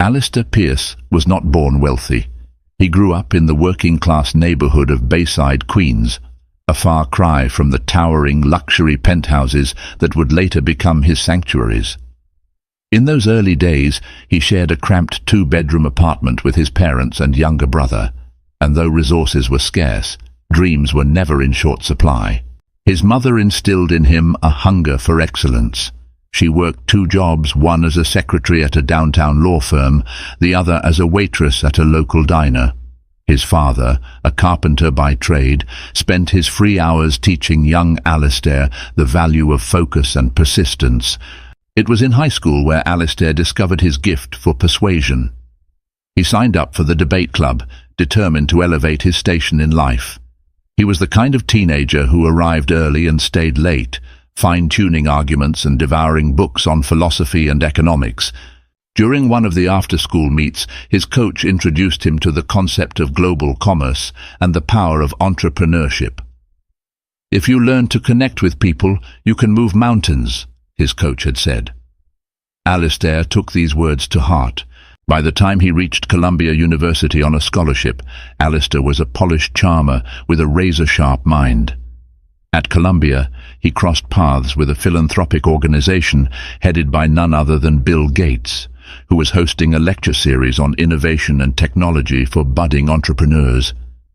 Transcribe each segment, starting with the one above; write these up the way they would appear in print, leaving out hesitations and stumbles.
Alistair Pearce was not born wealthy. He grew up in the working-class neighborhood of Bayside, Queens, a far cry from the towering luxury penthouses that would later become his sanctuaries. In those early days, he shared a cramped two-bedroom apartment with his parents and younger brother, and though resources were scarce, dreams were never in short supply. His mother instilled in him a hunger for excellence. She worked 2 jobs, one as a secretary at a downtown law firm, the other as a waitress at a local diner. His father, a carpenter by trade, spent his free hours teaching young Alistair the value of focus and persistence. It was in high school where Alistair discovered his gift for persuasion. He signed up for the debate club, determined to elevate his station in life. He was the kind of teenager who arrived early and stayed late, fine-tuning arguments and devouring books on philosophy and economics. During one of the after-school meets, his coach introduced him to the concept of global commerce and the power of entrepreneurship. "If you learn to connect with people, you can move mountains," his coach had said. Alistair took these words to heart. By the time he reached Columbia University on a scholarship, Alistair was a polished charmer with a razor-sharp mind. At Columbia, he crossed paths with a philanthropic organization headed by none other than Bill Gates, who was hosting a lecture series on innovation and technology for budding entrepreneurs.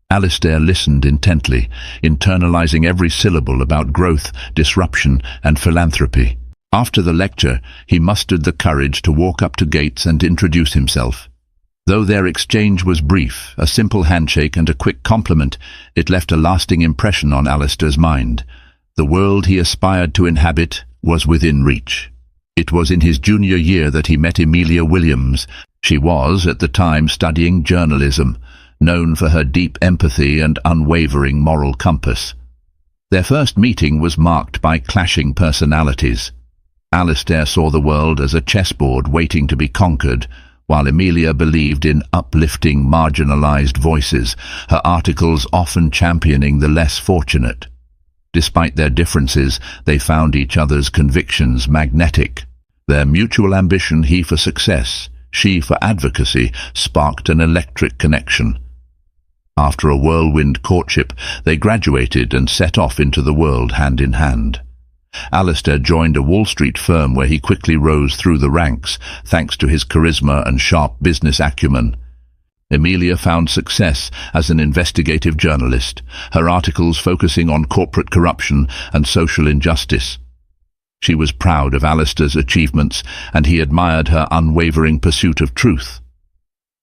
Alistair listened intently, internalizing every syllable about growth, disruption, and philanthropy. After the lecture, he mustered the courage to walk up to Gates and introduce himself. Though their exchange was brief, a simple handshake and a quick compliment, it left a lasting impression on Alistair's mind. The world he aspired to inhabit was within reach. It was in his junior year that he met Amelia Williams. She was, at the time, studying journalism, known for her deep empathy and unwavering moral compass. Their first meeting was marked by clashing personalities. Alistair saw the world as a chessboard waiting to be conquered, while Amelia believed in uplifting marginalized voices, her articles often championing the less fortunate. Despite their differences, they found each other's convictions magnetic. Their mutual ambition, he for success, she for advocacy, sparked an electric connection. After a whirlwind courtship, they graduated and set off into the world hand in hand. Alistair joined a Wall Street firm where he quickly rose through the ranks, thanks to his charisma and sharp business acumen. Amelia found success as an investigative journalist, her articles focusing on corporate corruption and social injustice. She was proud of Alistair's achievements, and he admired her unwavering pursuit of truth.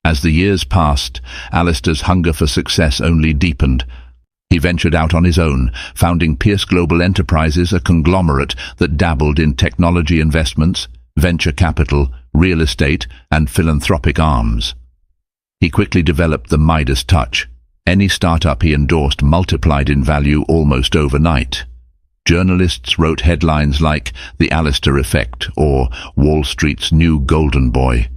As the years passed, Alistair's hunger for success only deepened. He ventured out on his own, founding Pearce Global Enterprises, a conglomerate that dabbled in technology investments, venture capital, real estate, and philanthropic arms. He quickly developed the Midas touch. Any startup he endorsed multiplied in value almost overnight. Journalists wrote headlines like "The Alistair Effect" or "Wall Street's New Golden Boy."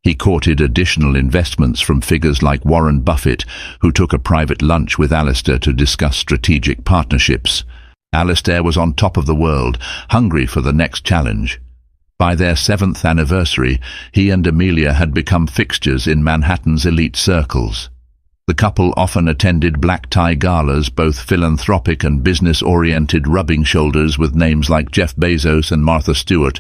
He courted additional investments from figures like Warren Buffett, who took a private lunch with Alistair to discuss strategic partnerships. Alistair was on top of the world, hungry for the next challenge. By their 7th anniversary, he and Amelia had become fixtures in Manhattan's elite circles. The couple often attended black-tie galas, both philanthropic and business-oriented, rubbing shoulders with names like Jeff Bezos and Martha Stewart.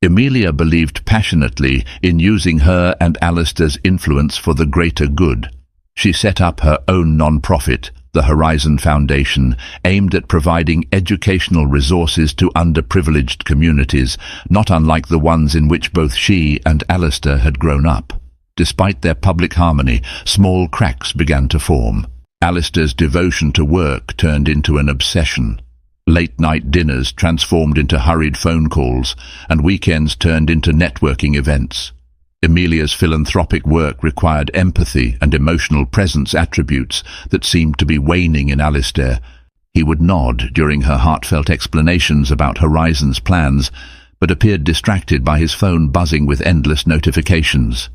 Amelia believed passionately in using her and Alistair's influence for the greater good. She set up her own non-profit, the Horizon Foundation, aimed at providing educational resources to underprivileged communities, not unlike the ones in which both she and Alistair had grown up. Despite their public harmony, small cracks began to form. Alistair's devotion to work turned into an obsession. Late-night dinners transformed into hurried phone calls, and weekends turned into networking events. Amelia's philanthropic work required empathy and emotional presence, attributes that seemed to be waning in Alistair. He would nod during her heartfelt explanations about Horizon's plans, but appeared distracted by his phone buzzing with endless notifications.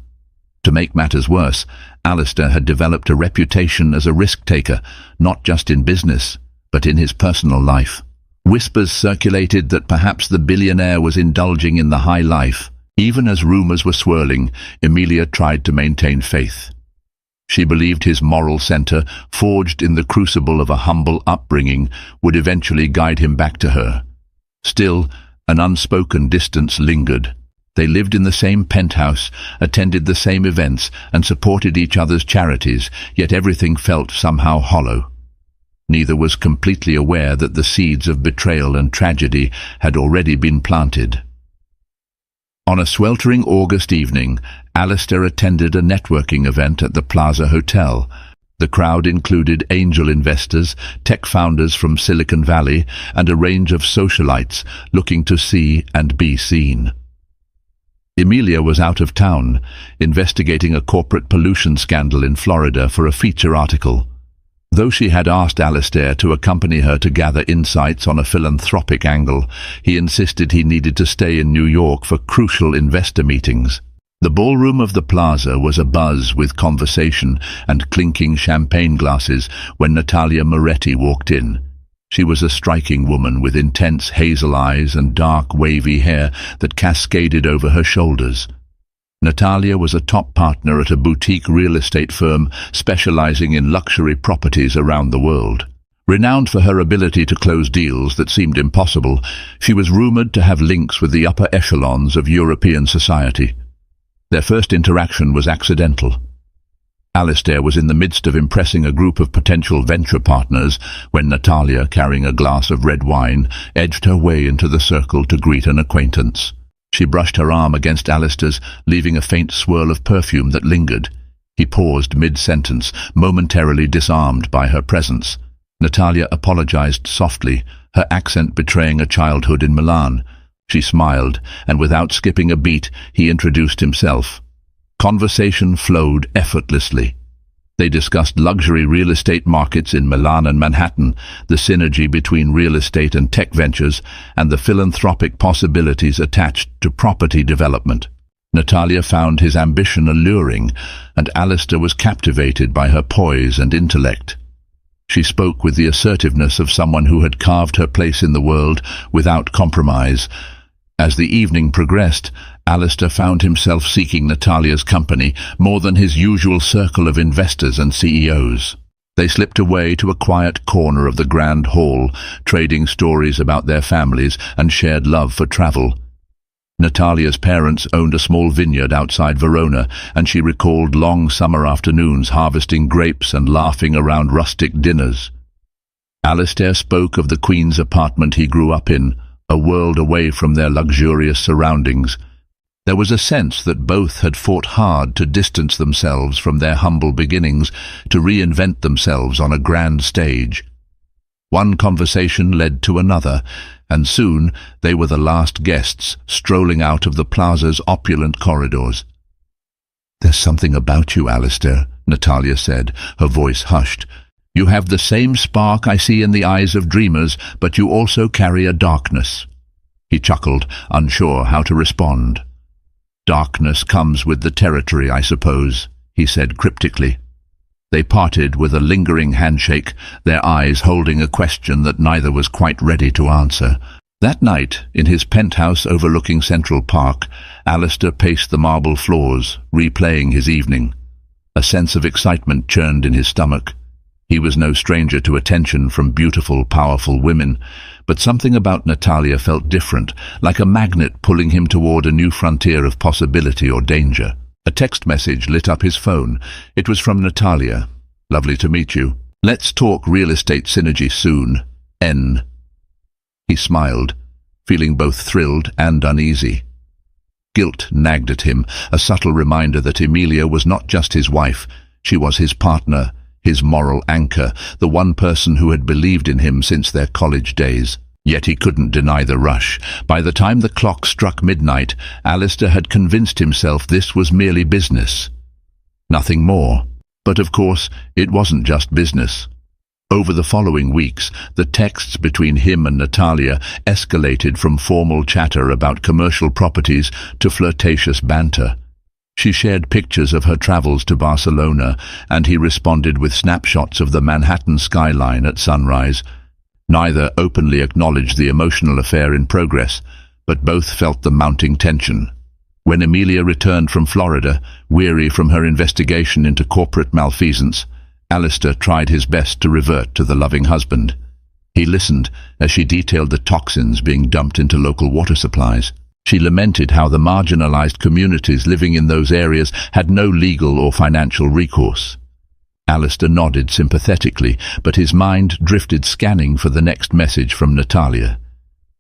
To make matters worse, Alistair had developed a reputation as a risk-taker, not just in business, but in his personal life. Whispers circulated that perhaps the billionaire was indulging in the high life. Even as rumors were swirling, Emilia tried to maintain faith. She believed his moral center, forged in the crucible of a humble upbringing, would eventually guide him back to her. Still, an unspoken distance lingered. They lived in the same penthouse, attended the same events, and supported each other's charities, yet everything felt somehow hollow. Neither was completely aware that the seeds of betrayal and tragedy had already been planted. On a sweltering August evening, Alistair attended a networking event at the Plaza Hotel. The crowd included angel investors, tech founders from Silicon Valley, and a range of socialites looking to see and be seen. Emilia was out of town, investigating a corporate pollution scandal in Florida for a feature article. Though she had asked Alistair to accompany her to gather insights on a philanthropic angle, he insisted he needed to stay in New York for crucial investor meetings. The ballroom of the plaza was abuzz with conversation and clinking champagne glasses when Natalia Moretti walked in. She was a striking woman with intense hazel eyes and dark wavy hair that cascaded over her shoulders. Natalia was a top partner at a boutique real estate firm specializing in luxury properties around the world. Renowned for her ability to close deals that seemed impossible, she was rumored to have links with the upper echelons of European society. Their first interaction was accidental. Alistair was in the midst of impressing a group of potential venture partners when Natalia, carrying a glass of red wine, edged her way into the circle to greet an acquaintance. She brushed her arm against Alistair's, leaving a faint swirl of perfume that lingered. He paused mid-sentence, momentarily disarmed by her presence. Natalia apologized softly, her accent betraying a childhood in Milan. She smiled, and without skipping a beat, he introduced himself. Conversation flowed effortlessly. They discussed luxury real estate markets in Milan and Manhattan, the synergy between real estate and tech ventures, and the philanthropic possibilities attached to property development. Natalia found his ambition alluring, and Alistair was captivated by her poise and intellect. She spoke with the assertiveness of someone who had carved her place in the world without compromise. As the evening progressed, Alistair found himself seeking Natalia's company more than his usual circle of investors and CEOs. They slipped away to a quiet corner of the grand hall, trading stories about their families and shared love for travel. Natalia's parents owned a small vineyard outside Verona, and she recalled long summer afternoons harvesting grapes and laughing around rustic dinners. Alistair spoke of the Queen's apartment he grew up in, a world away from their luxurious surroundings. There was a sense that both had fought hard to distance themselves from their humble beginnings, to reinvent themselves on a grand stage. One conversation led to another, and soon they were the last guests strolling out of the plaza's opulent corridors. "There's something about you, Alistair," Natalia said, her voice hushed. "You have the same spark I see in the eyes of dreamers, but you also carry a darkness." He chuckled, unsure how to respond. "Darkness comes with the territory, I suppose," he said cryptically. They parted with a lingering handshake, their eyes holding a question that neither was quite ready to answer. That night, in his penthouse overlooking Central Park, Alistair paced the marble floors, replaying his evening. A sense of excitement churned in his stomach. He was no stranger to attention from beautiful, powerful women, but something about Natalia felt different, like a magnet pulling him toward a new frontier of possibility or danger. A text message lit up his phone. It was from Natalia. "Lovely to meet you. Let's talk real estate synergy soon. N." He smiled, feeling both thrilled and uneasy. Guilt nagged at him, a subtle reminder that Emilia was not just his wife, she was his partner, his moral anchor, the one person who had believed in him since their college days. Yet he couldn't deny the rush. By the time the clock struck midnight, Alistair had convinced himself this was merely business. Nothing more. But of course, it wasn't just business. Over the following weeks, the texts between him and Natalia escalated from formal chatter about commercial properties to flirtatious banter. She shared pictures of her travels to Barcelona, and he responded with snapshots of the Manhattan skyline at sunrise. Neither openly acknowledged the emotional affair in progress, but both felt the mounting tension. When Emilia returned from Florida, weary from her investigation into corporate malfeasance, Alistair tried his best to revert to the loving husband. He listened as she detailed the toxins being dumped into local water supplies. She lamented how the marginalized communities living in those areas had no legal or financial recourse. Alistair nodded sympathetically, but his mind drifted scanning for the next message from Natalia.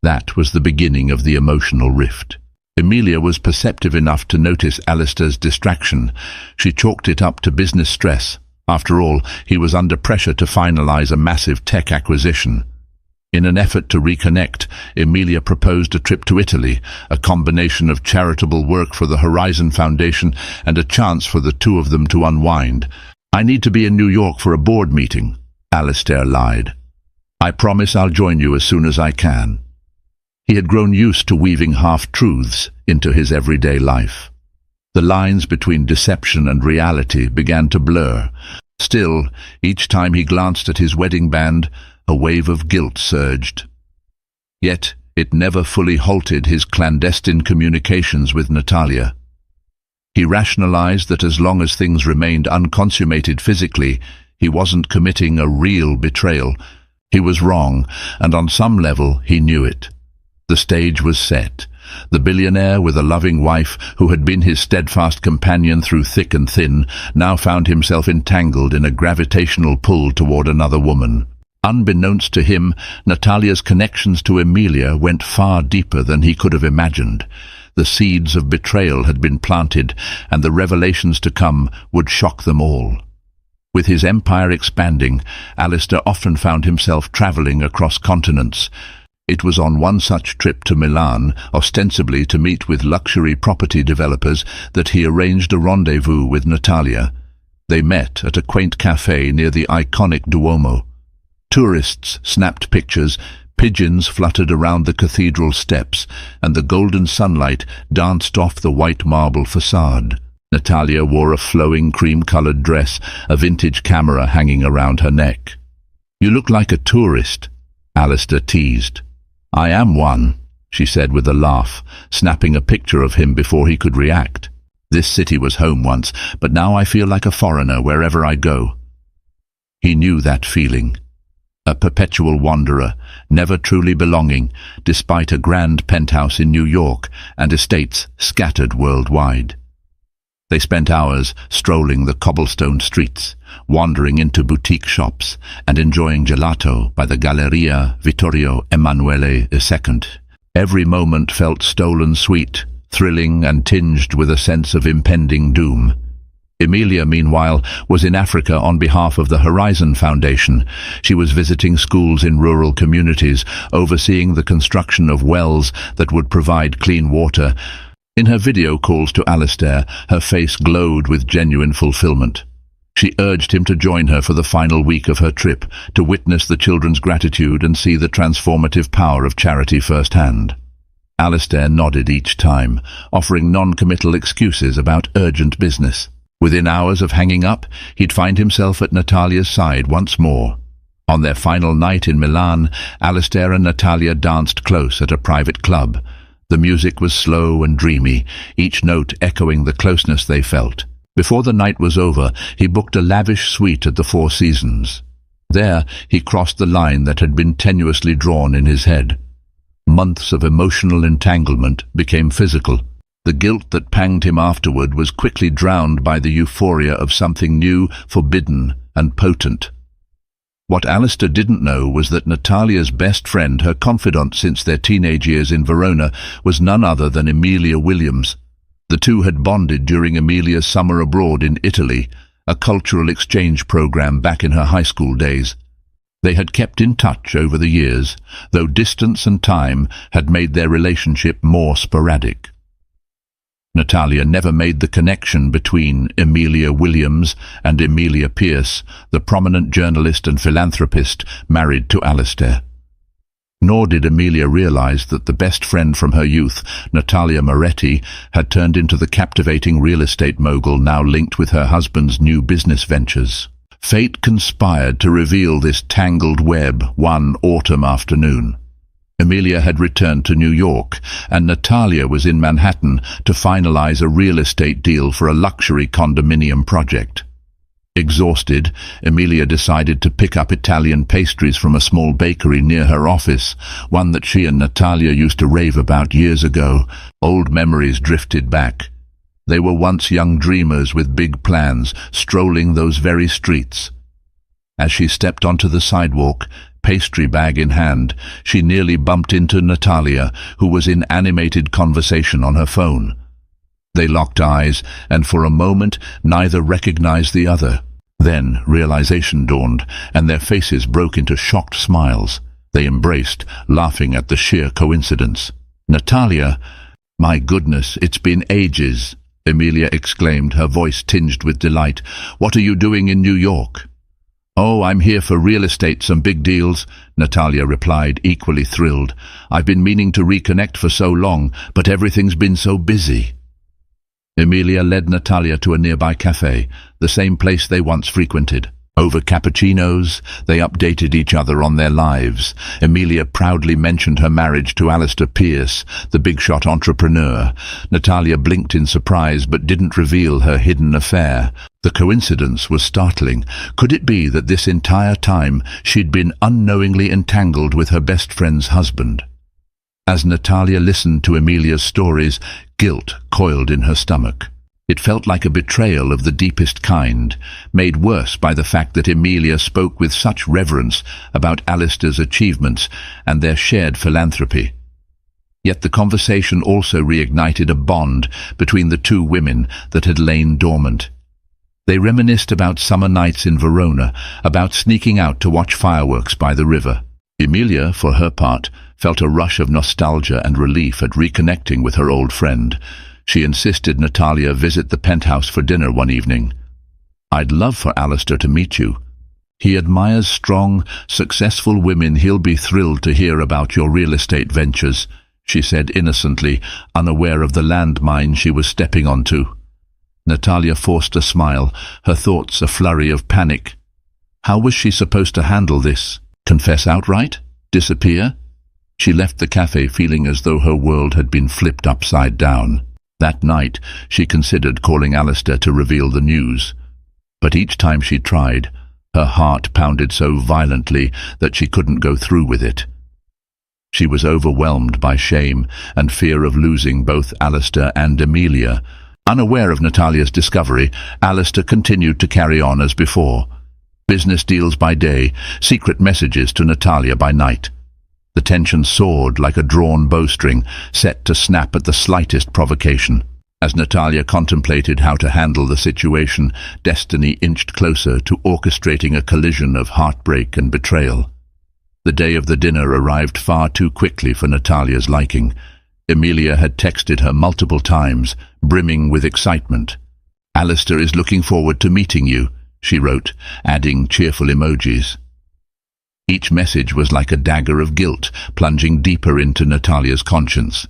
That was the beginning of the emotional rift. Emilia was perceptive enough to notice Alistair's distraction. She chalked it up to business stress. After all, he was under pressure to finalize a massive tech acquisition. In an effort to reconnect, Emilia proposed a trip to Italy, a combination of charitable work for the Horizon Foundation and a chance for the two of them to unwind. "I need to be in New York for a board meeting," Alistair lied. "I promise I'll join you as soon as I can." He had grown used to weaving half-truths into his everyday life. The lines between deception and reality began to blur. Still, each time he glanced at his wedding band, a wave of guilt surged. Yet, it never fully halted his clandestine communications with Natalia. He rationalized that as long as things remained unconsummated physically, he wasn't committing a real betrayal. He was wrong, and on some level he knew it. The stage was set. The billionaire, with a loving wife who had been his steadfast companion through thick and thin, now found himself entangled in a gravitational pull toward another woman. Unbeknownst to him, Natalia's connections to Emilia went far deeper than he could have imagined. The seeds of betrayal had been planted, and the revelations to come would shock them all. With his empire expanding, Alistair often found himself traveling across continents. It was on one such trip to Milan, ostensibly to meet with luxury property developers, that he arranged a rendezvous with Natalia. They met at a quaint café near the iconic Duomo. Tourists snapped pictures, pigeons fluttered around the cathedral steps, and the golden sunlight danced off the white marble facade. Natalia wore a flowing cream-colored dress, a vintage camera hanging around her neck. "You look like a tourist," Alistair teased. "I am one," she said with a laugh, snapping a picture of him before he could react. "This city was home once, but now I feel like a foreigner wherever I go." He knew that feeling. A perpetual wanderer, never truly belonging, despite a grand penthouse in New York and estates scattered worldwide. They spent hours strolling the cobblestone streets, wandering into boutique shops, and enjoying gelato by the Galleria Vittorio Emanuele II. Every moment felt stolen sweet, thrilling and tinged with a sense of impending doom. Emilia, meanwhile, was in Africa on behalf of the Horizon Foundation. She was visiting schools in rural communities, overseeing the construction of wells that would provide clean water. In her video calls to Alistair, her face glowed with genuine fulfillment. She urged him to join her for the final week of her trip, to witness the children's gratitude and see the transformative power of charity firsthand. Alistair nodded each time, offering non-committal excuses about urgent business. Within hours of hanging up, he'd find himself at Natalia's side once more. On their final night in Milan, Alistair and Natalia danced close at a private club. The music was slow and dreamy, each note echoing the closeness they felt. Before the night was over, he booked a lavish suite at the Four Seasons. There, he crossed the line that had been tenuously drawn in his head. Months of emotional entanglement became physical. The guilt that panged him afterward was quickly drowned by the euphoria of something new, forbidden, and potent. What Alistair didn't know was that Natalia's best friend, her confidant since their teenage years in Verona, was none other than Emilia Williams. The two had bonded during Emilia's summer abroad in Italy, a cultural exchange program back in her high school days. They had kept in touch over the years, though distance and time had made their relationship more sporadic. Natalia never made the connection between Emilia Williams and Emilia Pierce, the prominent journalist and philanthropist married to Alistair. Nor did Emilia realize that the best friend from her youth, Natalia Moretti, had turned into the captivating real estate mogul now linked with her husband's new business ventures. Fate conspired to reveal this tangled web one autumn afternoon. Emilia had returned to New York, and Natalia was in Manhattan to finalize a real estate deal for a luxury condominium project. Exhausted, Emilia decided to pick up Italian pastries from a small bakery near her office, one that she and Natalia used to rave about years ago. Old memories drifted back. They were once young dreamers with big plans, strolling those very streets. As she stepped onto the sidewalk, pastry bag in hand, she nearly bumped into Natalia, who was in animated conversation on her phone. They locked eyes, and for a moment neither recognized the other. Then realization dawned, and their faces broke into shocked smiles. They embraced, laughing at the sheer coincidence. "Natalia, my goodness, it's been ages," Emilia exclaimed, her voice tinged with delight. "What are you doing in New York?" "Oh, I'm here for real estate, some big deals," Natalia replied, equally thrilled. "I've been meaning to reconnect for so long, but everything's been so busy." Emilia led Natalia to a nearby cafe, the same place they once frequented. Over cappuccinos, they updated each other on their lives. Emilia proudly mentioned her marriage to Alistair Pierce, the big-shot entrepreneur. Natalia blinked in surprise but didn't reveal her hidden affair. The coincidence was startling. Could it be that this entire time she'd been unknowingly entangled with her best friend's husband? As Natalia listened to Emilia's stories, guilt coiled in her stomach. It felt like a betrayal of the deepest kind, made worse by the fact that Emilia spoke with such reverence about Alistair's achievements and their shared philanthropy. Yet the conversation also reignited a bond between the two women that had lain dormant. They reminisced about summer nights in Verona, about sneaking out to watch fireworks by the river. Emilia, for her part, felt a rush of nostalgia and relief at reconnecting with her old friend. She insisted Natalia visit the penthouse for dinner one evening. "I'd love for Alistair to meet you. He admires strong, successful women. He'll be thrilled to hear about your real estate ventures," she said innocently, unaware of the landmine she was stepping onto. Natalia forced a smile, her thoughts a flurry of panic. How was she supposed to handle this? Confess outright? Disappear? She left the cafe feeling as though her world had been flipped upside down. That night, she considered calling Alistair to reveal the news. But each time she tried, her heart pounded so violently that she couldn't go through with it. She was overwhelmed by shame and fear of losing both Alistair and Emilia. Unaware of Natalia's discovery, Alistair continued to carry on as before. Business deals by day, secret messages to Natalia by night. The tension soared like a drawn bowstring, set to snap at the slightest provocation. As Natalia contemplated how to handle the situation, destiny inched closer to orchestrating a collision of heartbreak and betrayal. The day of the dinner arrived far too quickly for Natalia's liking. Emilia had texted her multiple times, brimming with excitement. "Alistair is looking forward to meeting you," she wrote, adding cheerful emojis. Each message was like a dagger of guilt, plunging deeper into Natalia's conscience.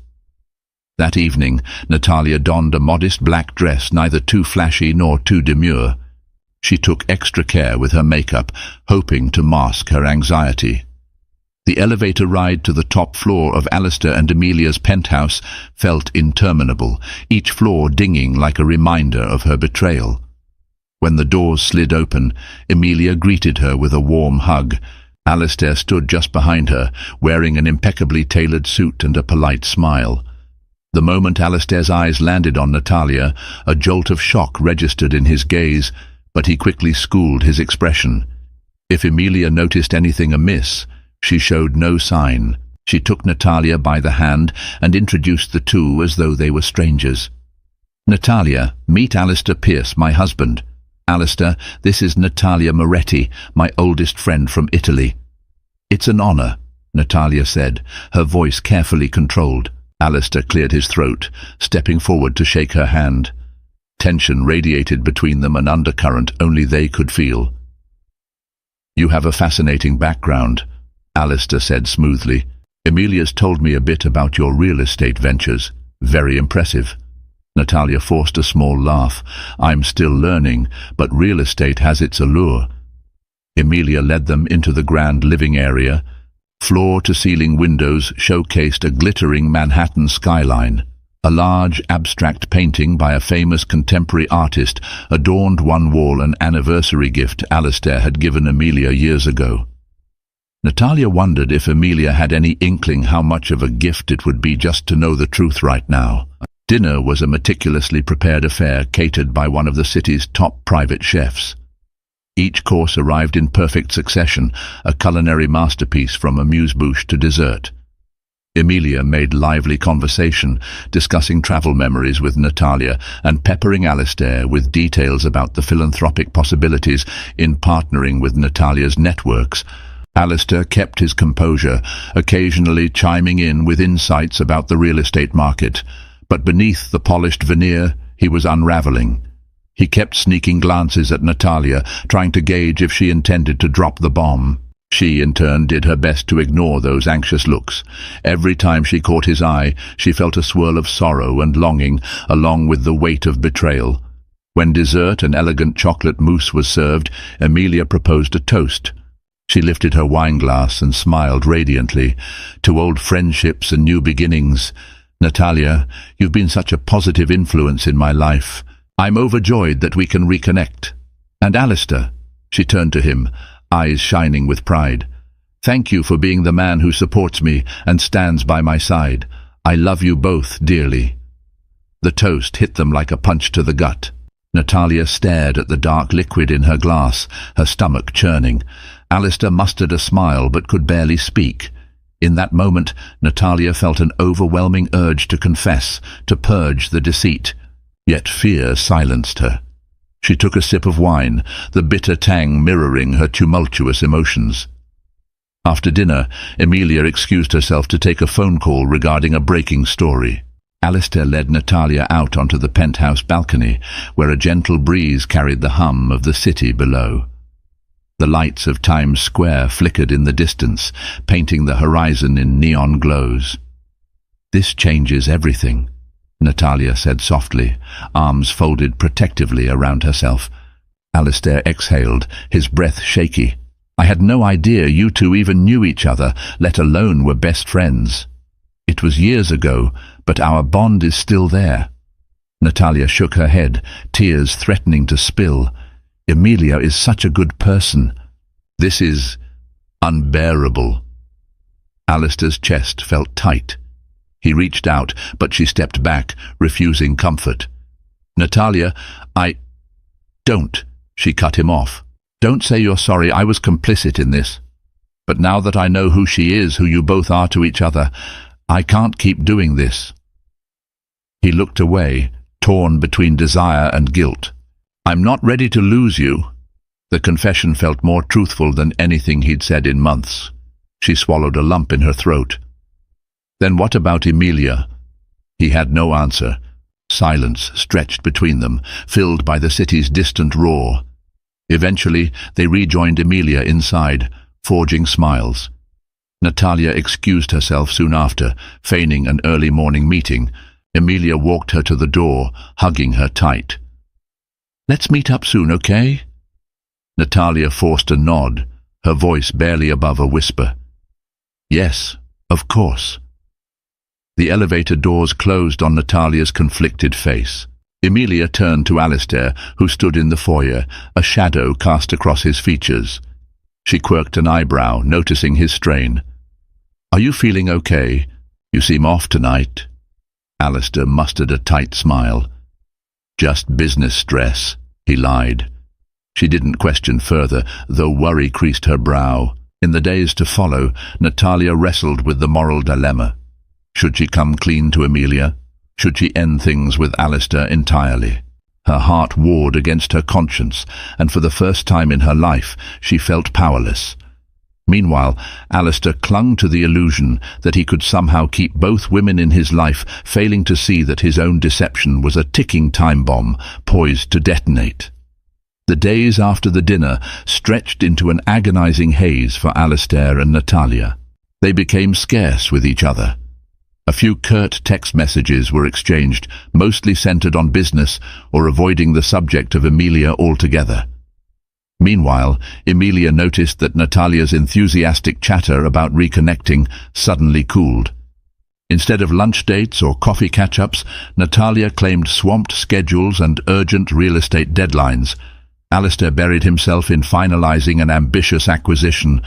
That evening, Natalia donned a modest black dress, neither too flashy nor too demure. She took extra care with her makeup, hoping to mask her anxiety. The elevator ride to the top floor of Alistair and Emilia's penthouse felt interminable, each floor dinging like a reminder of her betrayal. When the doors slid open, Emilia greeted her with a warm hug. Alistair stood just behind her, wearing an impeccably tailored suit and a polite smile. The moment Alistair's eyes landed on Natalia, a jolt of shock registered in his gaze, but he quickly schooled his expression. If Emilia noticed anything amiss, she showed no sign. She took Natalia by the hand and introduced the two as though they were strangers. "Natalia, meet Alistair Pierce, my husband. Alistair, this is Natalia Moretti, my oldest friend from Italy." "It's an honor," Natalia said, her voice carefully controlled. Alistair cleared his throat, stepping forward to shake her hand. Tension radiated between them, an undercurrent only they could feel. "You have a fascinating background," Alistair said smoothly. "Emilia's told me a bit about your real estate ventures. Very impressive." Natalia forced a small laugh. "I'm still learning, but real estate has its allure." Emilia led them into the grand living area. Floor-to-ceiling windows showcased a glittering Manhattan skyline. A large, abstract painting by a famous contemporary artist adorned one wall, an anniversary gift Alistair had given Amelia years ago. Natalia wondered if Amelia had any inkling how much of a gift it would be just to know the truth right now. Dinner was a meticulously prepared affair catered by one of the city's top private chefs. Each course arrived in perfect succession, a culinary masterpiece from amuse-bouche to dessert. Emilia made lively conversation, discussing travel memories with Natalia and peppering Alistair with details about the philanthropic possibilities in partnering with Natalia's networks. Alistair kept his composure, occasionally chiming in with insights about the real estate market, but beneath the polished veneer he was unraveling. He kept sneaking glances at Natalia, trying to gauge if she intended to drop the bomb. She, in turn, did her best to ignore those anxious looks. Every time she caught his eye, she felt a swirl of sorrow and longing, along with the weight of betrayal. When dessert, an elegant chocolate mousse, was served, Emilia proposed a toast. She lifted her wineglass and smiled radiantly. To old friendships and new beginnings. Natalia, you've been such a positive influence in my life. I'm overjoyed that we can reconnect. And Alistair, she turned to him, eyes shining with pride. Thank you for being the man who supports me and stands by my side. I love you both dearly. The toast hit them like a punch to the gut. Natalia stared at the dark liquid in her glass, her stomach churning. Alistair mustered a smile but could barely speak. In that moment, Natalia felt an overwhelming urge to confess, to purge the deceit. Yet fear silenced her. She took a sip of wine, the bitter tang mirroring her tumultuous emotions. After dinner, Emilia excused herself to take a phone call regarding a breaking story. Alistair led Natalia out onto the penthouse balcony, where a gentle breeze carried the hum of the city below. The lights of Times Square flickered in the distance, painting the horizon in neon glows. This changes everything, Natalia said softly, arms folded protectively around herself. Alistair exhaled, his breath shaky. I had no idea you two even knew each other, let alone were best friends. It was years ago, but our bond is still there. Natalia shook her head, tears threatening to spill. Emilia is such a good person. This is unbearable. Alistair's chest felt tight. He reached out, but she stepped back, refusing comfort. Natalia, Don't, she cut him off. Don't say you're sorry, I was complicit in this. But now that I know who she is, who you both are to each other, I can't keep doing this. He looked away, torn between desire and guilt. I'm not ready to lose you. The confession felt more truthful than anything he'd said in months. She swallowed a lump in her throat. Then what about Emilia? He had no answer. Silence stretched between them, filled by the city's distant roar. Eventually, they rejoined Emilia inside, forging smiles. Natalia excused herself soon after, feigning an early morning meeting. Emilia walked her to the door, hugging her tight. Let's meet up soon, okay? Natalia forced a nod, her voice barely above a whisper. Yes, of course. The elevator doors closed on Natalia's conflicted face. Emilia turned to Alistair, who stood in the foyer, a shadow cast across his features. She quirked an eyebrow, noticing his strain. Are you feeling okay? You seem off tonight. Alistair mustered a tight smile. Just business stress, he lied. She didn't question further, though worry creased her brow. In the days to follow, Natalia wrestled with the moral dilemma. Should she come clean to Emilia? Should she end things with Alistair entirely? Her heart warred against her conscience, and for the first time in her life, she felt powerless. Meanwhile, Alistair clung to the illusion that he could somehow keep both women in his life, failing to see that his own deception was a ticking time bomb, poised to detonate. The days after the dinner stretched into an agonizing haze for Alistair and Natalia. They became scarce with each other. A few curt text messages were exchanged, mostly centered on business or avoiding the subject of Emilia altogether. Meanwhile, Emilia noticed that Natalia's enthusiastic chatter about reconnecting suddenly cooled. Instead of lunch dates or coffee catch-ups, Natalia claimed swamped schedules and urgent real estate deadlines. Alistair buried himself in finalizing an ambitious acquisition,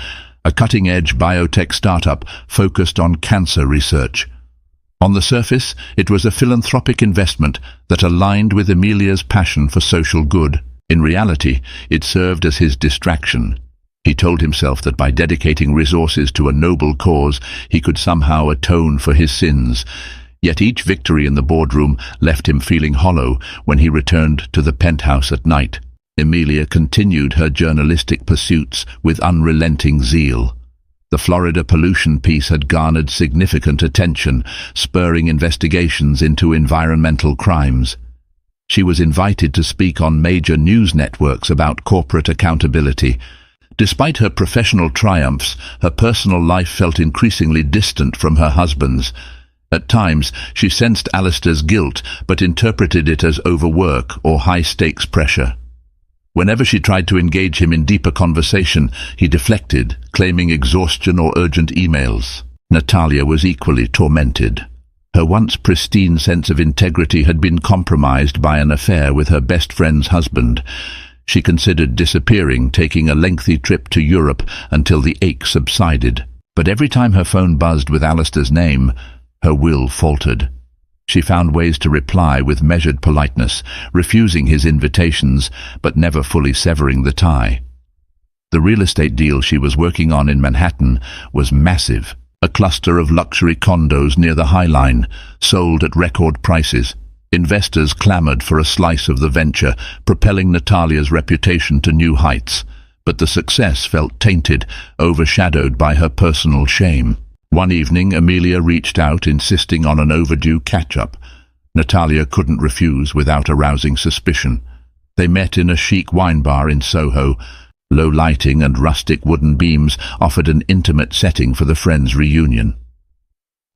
a cutting-edge biotech startup focused on cancer research. On the surface, it was a philanthropic investment that aligned with Emilia's passion for social good. In reality, it served as his distraction. He told himself that by dedicating resources to a noble cause, he could somehow atone for his sins. Yet each victory in the boardroom left him feeling hollow when he returned to the penthouse at night. Emilia continued her journalistic pursuits with unrelenting zeal. The Florida pollution piece had garnered significant attention, spurring investigations into environmental crimes. She was invited to speak on major news networks about corporate accountability. Despite her professional triumphs, her personal life felt increasingly distant from her husband's. At times, she sensed Alistair's guilt, but interpreted it as overwork or high-stakes pressure. Whenever she tried to engage him in deeper conversation, he deflected, claiming exhaustion or urgent emails. Natalia was equally tormented. Her once pristine sense of integrity had been compromised by an affair with her best friend's husband. She considered disappearing, taking a lengthy trip to Europe until the ache subsided. But every time her phone buzzed with Alistair's name, her will faltered. She found ways to reply with measured politeness, refusing his invitations, but never fully severing the tie. The real estate deal she was working on in Manhattan was massive, a cluster of luxury condos near the High Line, sold at record prices. Investors clamored for a slice of the venture, propelling Natalia's reputation to new heights. But the success felt tainted, overshadowed by her personal shame. One evening, Emilia reached out, insisting on an overdue catch-up. Natalia couldn't refuse without arousing suspicion. They met in a chic wine bar in Soho. Low lighting and rustic wooden beams offered an intimate setting for the friends' reunion.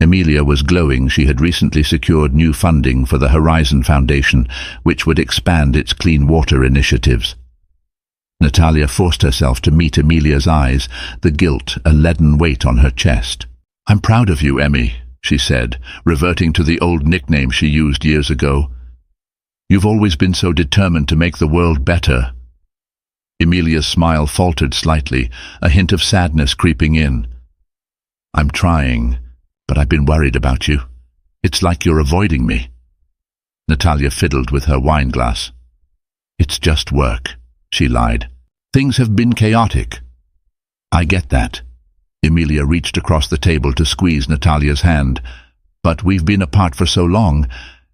Emilia was glowing. She had recently secured new funding for the Horizon Foundation, which would expand its clean water initiatives. Natalia forced herself to meet Emilia's eyes, the guilt a leaden weight on her chest. "I'm proud of you, Emmy," she said, reverting to the old nickname she used years ago. "You've always been so determined to make the world better." Emilia's smile faltered slightly, a hint of sadness creeping in. "I'm trying, but I've been worried about you. It's like you're avoiding me." Natalia fiddled with her wine glass. "It's just work," she lied. "Things have been chaotic." "I get that." Emilia reached across the table to squeeze Natalia's hand. "But we've been apart for so long,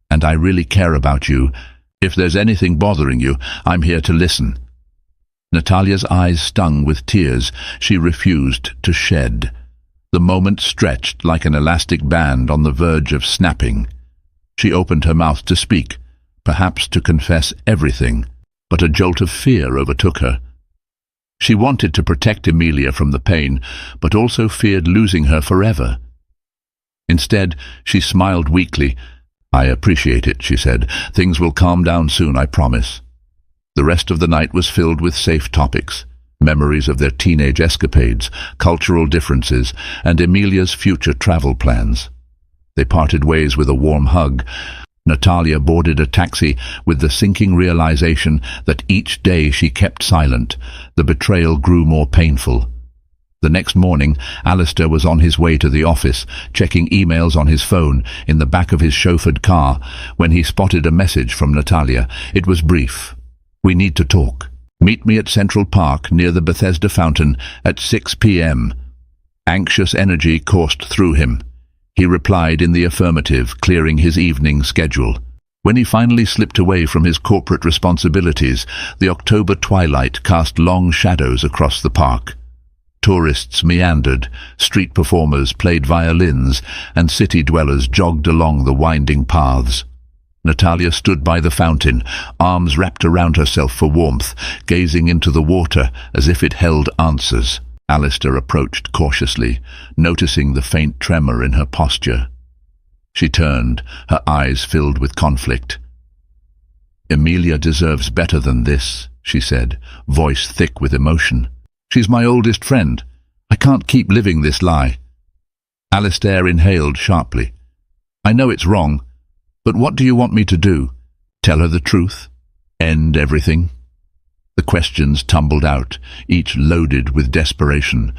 and I really care about you. If there's anything bothering you, I'm here to listen." Natalia's eyes stung with tears. She refused to shed. The moment stretched like an elastic band on the verge of snapping. She opened her mouth to speak, perhaps to confess everything, but a jolt of fear overtook her. She wanted to protect Emilia from the pain, but also feared losing her forever. Instead, she smiled weakly. "I appreciate it," she said. "Things will calm down soon, I promise." The rest of the night was filled with safe topics. Memories of their teenage escapades, cultural differences, and Emilia's future travel plans. They parted ways with a warm hug. Natalia boarded a taxi with the sinking realization that each day she kept silent, the betrayal grew more painful. The next morning, Alistair was on his way to the office, checking emails on his phone in the back of his chauffeured car, when he spotted a message from Natalia. It was brief. "We need to talk. Meet me at Central Park near the Bethesda Fountain at 6 p.m. Anxious energy coursed through him. He replied in the affirmative, clearing his evening schedule. When he finally slipped away from his corporate responsibilities, the October twilight cast long shadows across the park. Tourists meandered, street performers played violins, and city dwellers jogged along the winding paths. Natalia stood by the fountain, arms wrapped around herself for warmth, gazing into the water as if it held answers. Alistair approached cautiously, noticing the faint tremor in her posture. She turned, her eyes filled with conflict. "Emilia deserves better than this," she said, voice thick with emotion. "She's my oldest friend. I can't keep living this lie." Alistair inhaled sharply. "I know it's wrong, but what do you want me to do? Tell her the truth? End everything?" The questions tumbled out, each loaded with desperation.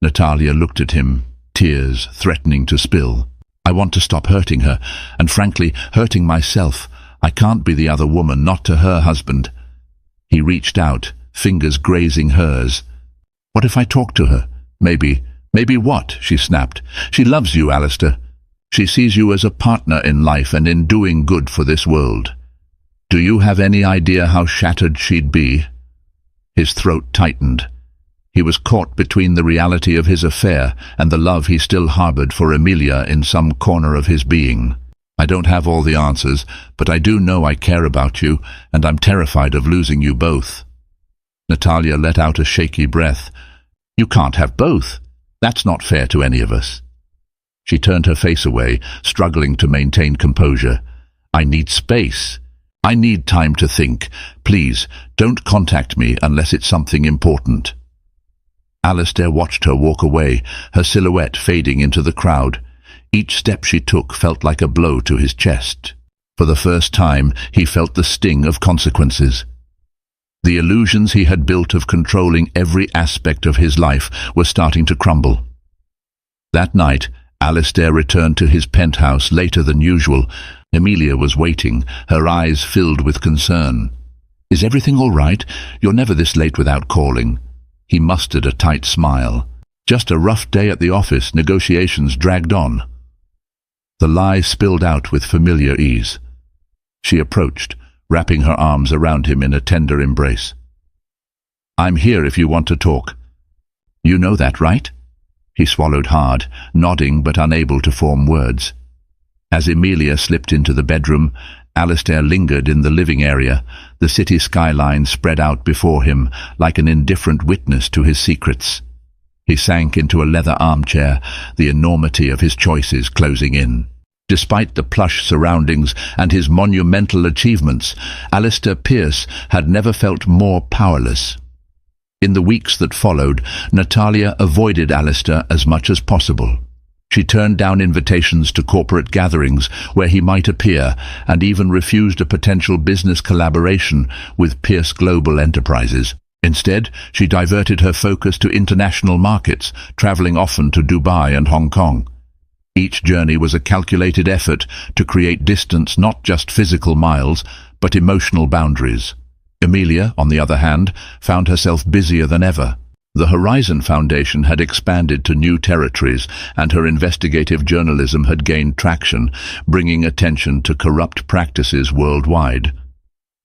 Natalia looked at him, tears threatening to spill. "I want to stop hurting her, and frankly, hurting myself. I can't be the other woman, not to her husband." He reached out, fingers grazing hers. "What if I talk to her? Maybe what?" she snapped. "She loves you, Alistair. She sees you as a partner in life and in doing good for this world. Do you have any idea how shattered she'd be?" His throat tightened. He was caught between the reality of his affair and the love he still harbored for Emilia in some corner of his being. "I don't have all the answers, but I do know I care about you, and I'm terrified of losing you both." Natalia let out a shaky breath. "You can't have both. That's not fair to any of us." She turned her face away, struggling to maintain composure. "I need space. I need time to think. Please, don't contact me unless it's something important." Alistair watched her walk away, her silhouette fading into the crowd. Each step she took felt like a blow to his chest. For the first time, he felt the sting of consequences. The illusions he had built of controlling every aspect of his life were starting to crumble. That night, Alistair returned to his penthouse later than usual. Emilia was waiting, her eyes filled with concern. "Is everything all right? You're never this late without calling." He mustered a tight smile. "Just a rough day at the office. Negotiations dragged on." The lie spilled out with familiar ease. She approached, wrapping her arms around him in a tender embrace. "I'm here if you want to talk." "You know that, right?" He swallowed hard, nodding but unable to form words. As Emilia slipped into the bedroom, Alistair lingered in the living area, the city skyline spread out before him like an indifferent witness to his secrets. He sank into a leather armchair, the enormity of his choices closing in. Despite the plush surroundings and his monumental achievements, Alistair Pierce had never felt more powerless. In the weeks that followed, Natalia avoided Alistair as much as possible. She turned down invitations to corporate gatherings where he might appear, and even refused a potential business collaboration with Pierce Global Enterprises. Instead, she diverted her focus to international markets, traveling often to Dubai and Hong Kong. Each journey was a calculated effort to create distance, not just physical miles, but emotional boundaries. Emilia, on the other hand, found herself busier than ever. The Horizon Foundation had expanded to new territories, and her investigative journalism had gained traction, bringing attention to corrupt practices worldwide.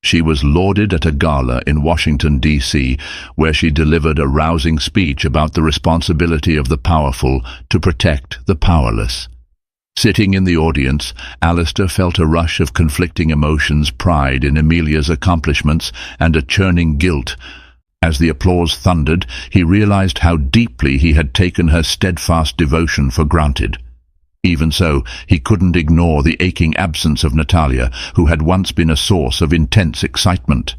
She was lauded at a gala in Washington, D.C., where she delivered a rousing speech about the responsibility of the powerful to protect the powerless. Sitting in the audience, Alistair felt a rush of conflicting emotions, pride in Emilia's accomplishments and a churning guilt. As the applause thundered, he realized how deeply he had taken her steadfast devotion for granted. Even so, he couldn't ignore the aching absence of Natalia, who had once been a source of intense excitement.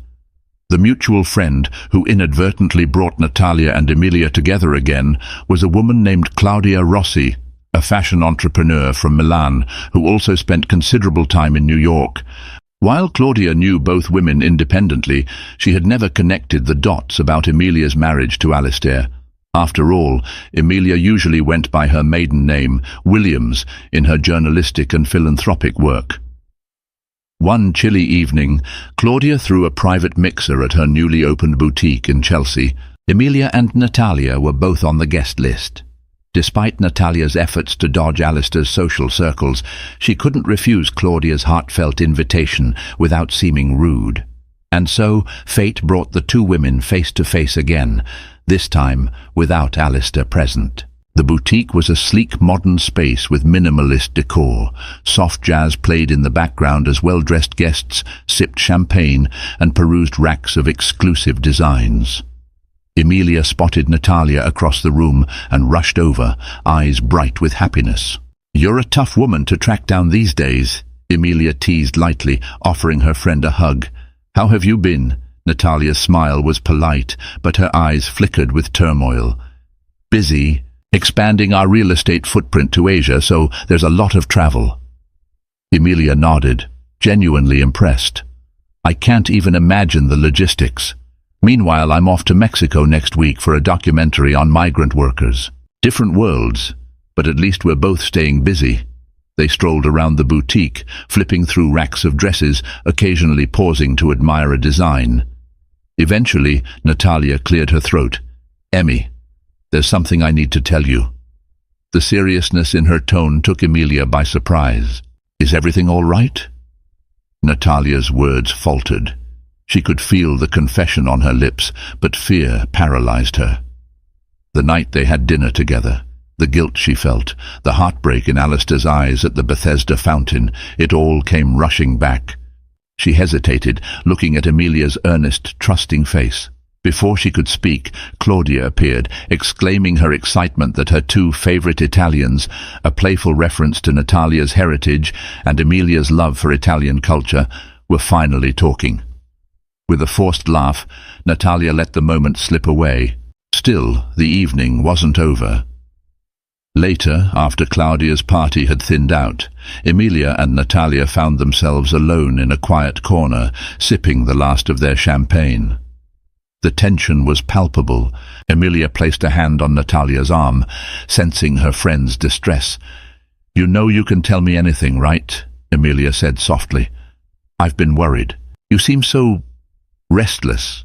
The mutual friend who inadvertently brought Natalia and Emilia together again was a woman named Claudia Rossi, a fashion entrepreneur from Milan, who also spent considerable time in New York. While Claudia knew both women independently, she had never connected the dots about Emilia's marriage to Alistair. After all, Emilia usually went by her maiden name, Williams, in her journalistic and philanthropic work. One chilly evening, Claudia threw a private mixer at her newly opened boutique in Chelsea. Emilia and Natalia were both on the guest list. Despite Natalia's efforts to dodge Alistair's social circles, she couldn't refuse Claudia's heartfelt invitation without seeming rude. And so, fate brought the two women face to face again, this time without Alistair present. The boutique was a sleek modern space with minimalist decor. Soft jazz played in the background as well-dressed guests sipped champagne and perused racks of exclusive designs. Emilia spotted Natalia across the room and rushed over, eyes bright with happiness. "You're a tough woman to track down these days," Emilia teased lightly, offering her friend a hug. "How have you been? Natalia's smile was polite, but her eyes flickered with turmoil. Busy, expanding our real estate footprint to Asia, so there's a lot of travel. Emilia nodded, genuinely impressed. I can't even imagine the logistics. Meanwhile, I'm off to Mexico next week for a documentary on migrant workers. Different worlds, but at least we're both staying busy. They strolled around the boutique, flipping through racks of dresses, occasionally pausing to admire a design. Eventually, Natalia cleared her throat. Emmy, there's something I need to tell you. The seriousness in her tone took Emilia by surprise. Is everything all right? Natalia's words faltered. She could feel the confession on her lips, but fear paralyzed her. The night they had dinner together, the guilt she felt, the heartbreak in Alistair's eyes at the Bethesda fountain, it all came rushing back. She hesitated, looking at Emilia's earnest, trusting face. Before she could speak, Claudia appeared, exclaiming her excitement that her two favorite Italians, a playful reference to Natalia's heritage and Emilia's love for Italian culture, were finally talking. With a forced laugh, Natalia let the moment slip away. Still, the evening wasn't over. Later, after Claudia's party had thinned out, Emilia and Natalia found themselves alone in a quiet corner, sipping the last of their champagne. The tension was palpable. Emilia placed a hand on Natalia's arm, sensing her friend's distress. "You know you can tell me anything, right?" Emilia said softly. "I've been worried. You seem so restless."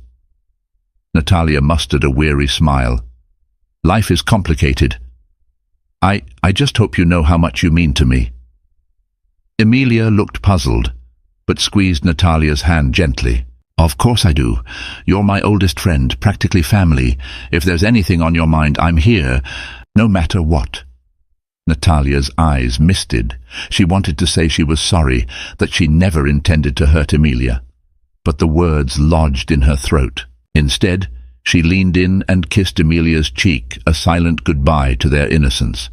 Natalia mustered a weary smile. "Life is complicated. I just hope you know how much you mean to me." Emilia looked puzzled, but squeezed Natalia's hand gently. "Of course I do. You're my oldest friend, practically family. If there's anything on your mind, I'm here, no matter what." Natalia's eyes misted. She wanted to say she was sorry, that she never intended to hurt Emilia. But the words lodged in her throat. Instead, she leaned in and kissed Emilia's cheek, a silent goodbye to their innocence.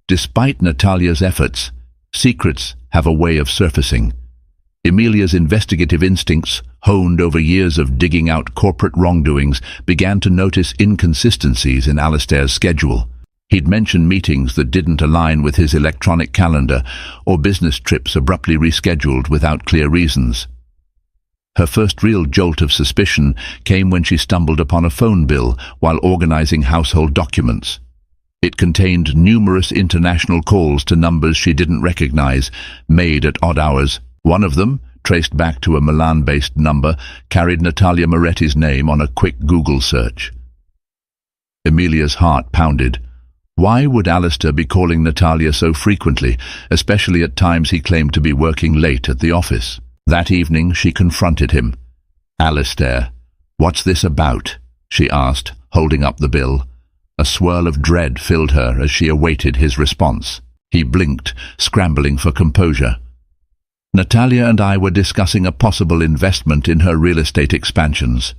Despite Natalia's efforts, secrets have a way of surfacing. Emilia's investigative instincts, honed over years of digging out corporate wrongdoings, began to notice inconsistencies in Alistair's schedule. He'd mentioned meetings that didn't align with his electronic calendar, or business trips abruptly rescheduled without clear reasons. Her first real jolt of suspicion came when she stumbled upon a phone bill while organizing household documents. It contained numerous international calls to numbers she didn't recognize, made at odd hours. One of them, traced back to a Milan-based number, carried Natalia Moretti's name on a quick Google search. Emilia's heart pounded. Why would Alistair be calling Natalia so frequently, especially at times he claimed to be working late at the office? That evening she confronted him. "Alistair, what's this about?" she asked, holding up the bill. A swirl of dread filled her as she awaited his response. He blinked, scrambling for composure. "Natalia and I were discussing a possible investment in her real estate expansions.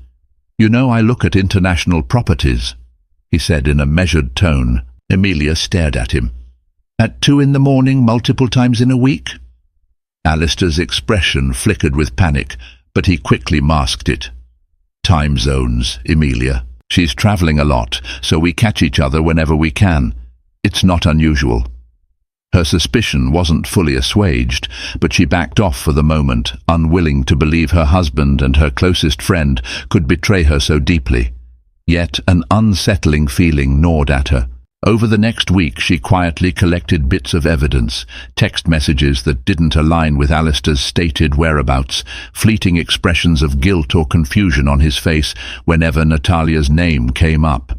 You know I look at international properties," he said in a measured tone. Emilia stared at him. "At 2 a.m, multiple times in a week?" Alistair's expression flickered with panic, but he quickly masked it. "Time zones, Emilia. She's traveling a lot, so we catch each other whenever we can. It's not unusual." Her suspicion wasn't fully assuaged, but she backed off for the moment, unwilling to believe her husband and her closest friend could betray her so deeply. Yet an unsettling feeling gnawed at her. Over the next week she quietly collected bits of evidence, text messages that didn't align with Alistair's stated whereabouts, fleeting expressions of guilt or confusion on his face whenever Natalia's name came up.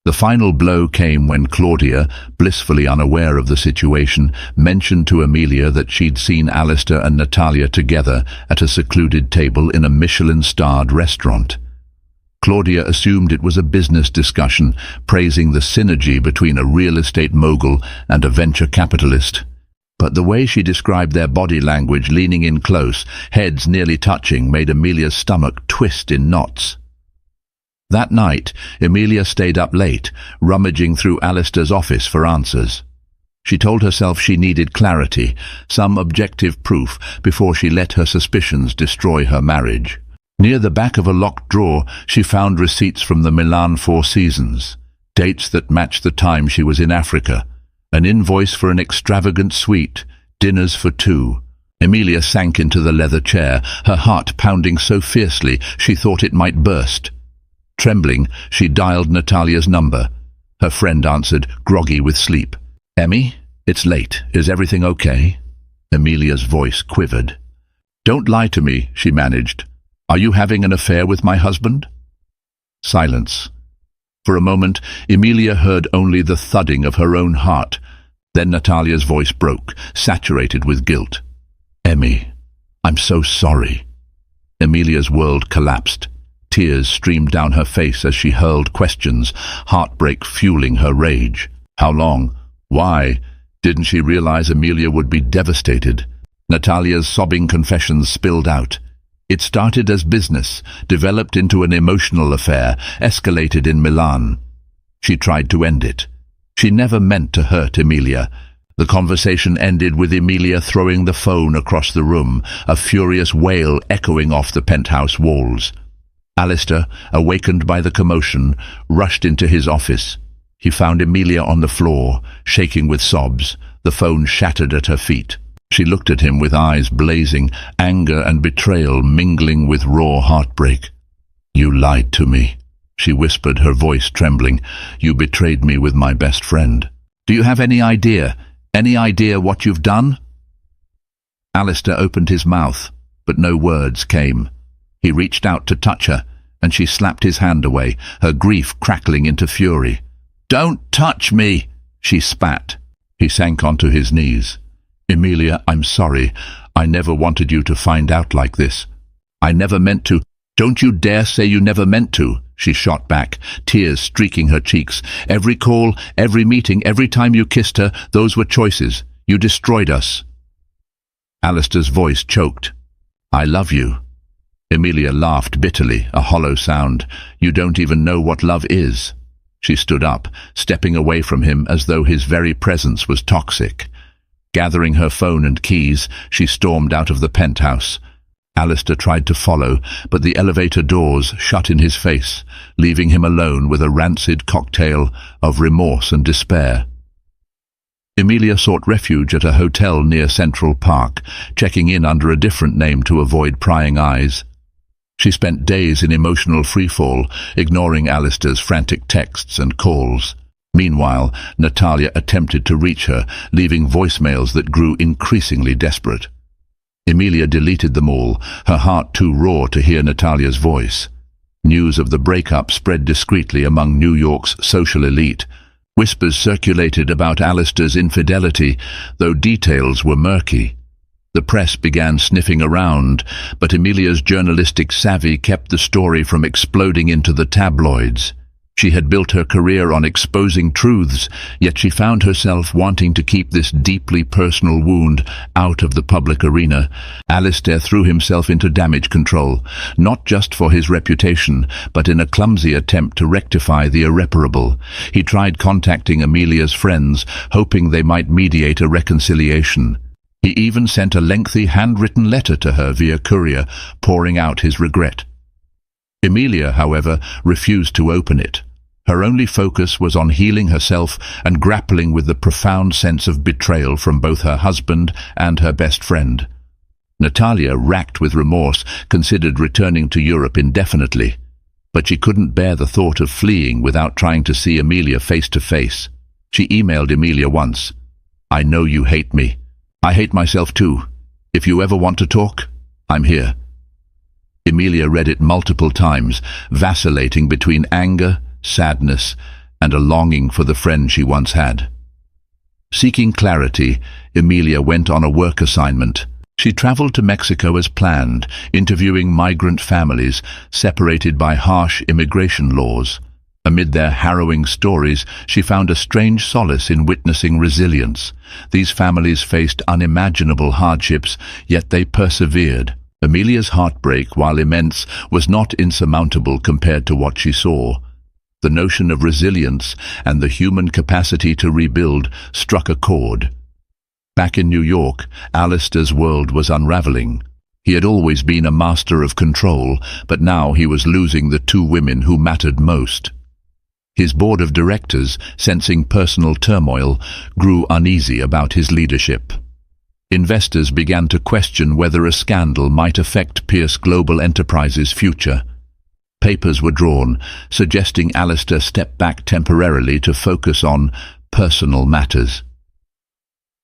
The final blow came when Claudia, blissfully unaware of the situation, mentioned to Emilia that she'd seen Alistair and Natalia together at a secluded table in a Michelin-starred restaurant. Claudia assumed it was a business discussion, praising the synergy between a real estate mogul and a venture capitalist. But the way she described their body language, leaning in close, heads nearly touching, made Emilia's stomach twist in knots. That night, Emilia stayed up late, rummaging through Alistair's office for answers. She told herself she needed clarity, some objective proof, before she let her suspicions destroy her marriage. Near the back of a locked drawer, she found receipts from the Milan Four Seasons, dates that matched the time she was in Africa, an invoice for an extravagant suite, dinners for two. Emilia sank into the leather chair, her heart pounding so fiercely she thought it might burst. Trembling, she dialed Natalia's number. Her friend answered, groggy with sleep. "Emmy, it's late. Is everything okay?" Emilia's voice quivered. "Don't lie to me," she managed. "Are you having an affair with my husband?" Silence. For a moment, Emilia heard only the thudding of her own heart. Then Natalia's voice broke, saturated with guilt. "Emmy, I'm so sorry." Emilia's world collapsed. Tears streamed down her face as she hurled questions, heartbreak fueling her rage. How long? Why? Didn't she realize Emilia would be devastated? Natalia's sobbing confessions spilled out. It started as business, developed into an emotional affair, escalated in Milan. She tried to end it. She never meant to hurt Emilia. The conversation ended with Emilia throwing the phone across the room, a furious wail echoing off the penthouse walls. Alistair, awakened by the commotion, rushed into his office. He found Emilia on the floor, shaking with sobs, the phone shattered at her feet. She looked at him with eyes blazing, anger and betrayal mingling with raw heartbreak. "You lied to me," she whispered, her voice trembling. "You betrayed me with my best friend. Do you have any idea what you've done?" Alistair opened his mouth, but no words came. He reached out to touch her, and she slapped his hand away, her grief crackling into fury. "Don't touch me!" she spat. He sank onto his knees. "Emilia, I'm sorry. I never wanted you to find out like this. I never meant to." "Don't you dare say you never meant to," she shot back, tears streaking her cheeks. "Every call, every meeting, every time you kissed her, those were choices. You destroyed us." Alistair's voice choked. "I love you." Emilia laughed bitterly, a hollow sound. "You don't even know what love is." She stood up, stepping away from him as though his very presence was toxic. Gathering her phone and keys, she stormed out of the penthouse. Alistair tried to follow, but the elevator doors shut in his face, leaving him alone with a rancid cocktail of remorse and despair. Emilia sought refuge at a hotel near Central Park, checking in under a different name to avoid prying eyes. She spent days in emotional freefall, ignoring Alistair's frantic texts and calls. Meanwhile, Natalia attempted to reach her, leaving voicemails that grew increasingly desperate. Emilia deleted them all, her heart too raw to hear Natalia's voice. News of the breakup spread discreetly among New York's social elite. Whispers circulated about Alistair's infidelity, though details were murky. The press began sniffing around, but Emilia's journalistic savvy kept the story from exploding into the tabloids. She had built her career on exposing truths, yet she found herself wanting to keep this deeply personal wound out of the public arena. Alistair threw himself into damage control, not just for his reputation, but in a clumsy attempt to rectify the irreparable. He tried contacting Emilia's friends, hoping they might mediate a reconciliation. He even sent a lengthy handwritten letter to her via courier, pouring out his regret. Emilia, however, refused to open it. Her only focus was on healing herself and grappling with the profound sense of betrayal from both her husband and her best friend. Natalia, racked with remorse, considered returning to Europe indefinitely, but she couldn't bear the thought of fleeing without trying to see Emilia face to face. She emailed Emilia once. "I know you hate me. I hate myself too. If you ever want to talk, I'm here." Emilia read it multiple times, vacillating between anger, sadness, and a longing for the friend she once had. Seeking clarity, Emilia went on a work assignment. She traveled to Mexico as planned, interviewing migrant families separated by harsh immigration laws. Amid their harrowing stories, she found a strange solace in witnessing resilience. These families faced unimaginable hardships, yet they persevered. Emilia's heartbreak, while immense, was not insurmountable compared to what she saw. The notion of resilience and the human capacity to rebuild struck a chord. Back in New York, Alistair's world was unraveling. He had always been a master of control, but now he was losing the two women who mattered most. His board of directors, sensing personal turmoil, grew uneasy about his leadership. Investors began to question whether a scandal might affect Pierce Global Enterprises' future. Papers were drawn, suggesting Alistair step back temporarily to focus on personal matters.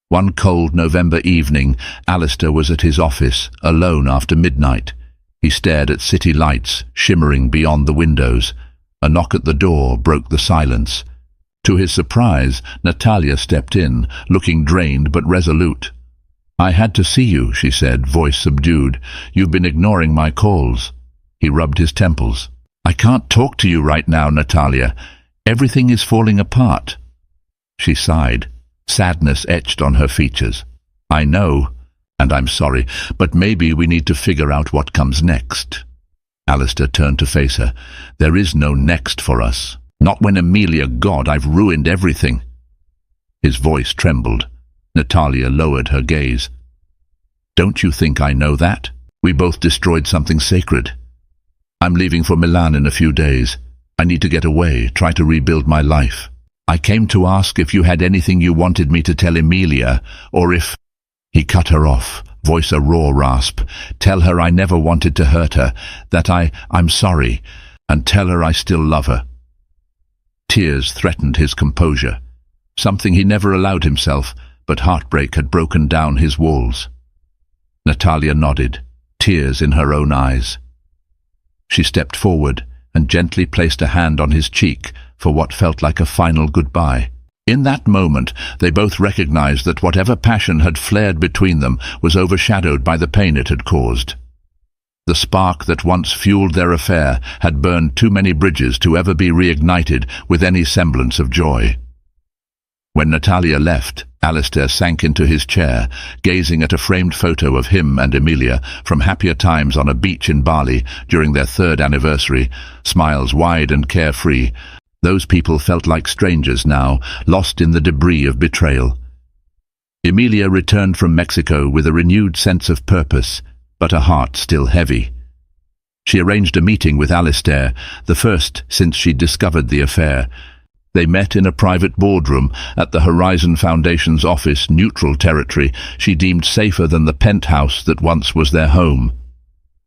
One cold November evening, Alistair was at his office, alone after midnight. He stared at city lights shimmering beyond the windows. A knock at the door broke the silence. To his surprise, Natalia stepped in, looking drained but resolute. "I had to see you," she said, voice subdued. "You've been ignoring my calls." He rubbed his temples. "I can't talk to you right now, Natalia. Everything is falling apart." She sighed. Sadness etched on her features. "I know, and I'm sorry, but maybe we need to figure out what comes next." Alistair turned to face her. "There is no next for us. Not when Emilia, God, I've ruined everything." His voice trembled. Natalia lowered her gaze. "Don't you think I know that? We both destroyed something sacred. I'm leaving for Milan in a few days. I need to get away, try to rebuild my life. I came to ask if you had anything you wanted me to tell Emilia, or if—" He cut her off, voice a raw rasp. "Tell her I never wanted to hurt her, that I'm sorry, and tell her I still love her." Tears threatened his composure, something he never allowed himself, but heartbreak had broken down his walls. Natalia nodded, tears in her own eyes. She stepped forward and gently placed a hand on his cheek for what felt like a final goodbye. In that moment, they both recognized that whatever passion had flared between them was overshadowed by the pain it had caused. The spark that once fueled their affair had burned too many bridges to ever be reignited with any semblance of joy. When Natalia left, Alistair sank into his chair, gazing at a framed photo of him and Emilia from happier times on a beach in Bali during their 3rd anniversary, smiles wide and carefree. Those people felt like strangers now, lost in the debris of betrayal. Emilia returned from Mexico with a renewed sense of purpose, but a heart still heavy. She arranged a meeting with Alistair, the first since she'd discovered the affair. They met in a private boardroom at the Horizon Foundation's office, neutral territory she deemed safer than the penthouse that once was their home.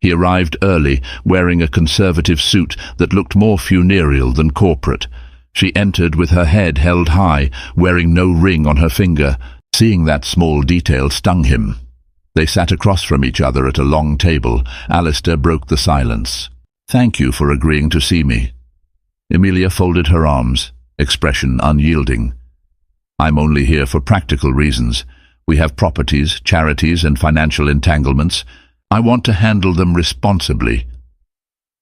He arrived early, wearing a conservative suit that looked more funereal than corporate. She entered with her head held high, wearing no ring on her finger. Seeing that small detail stung him. They sat across from each other at a long table. Alistair broke the silence. "Thank you for agreeing to see me." Emilia folded her arms, expression unyielding. "I'm only here for practical reasons. We have properties, charities, and financial entanglements. I want to handle them responsibly."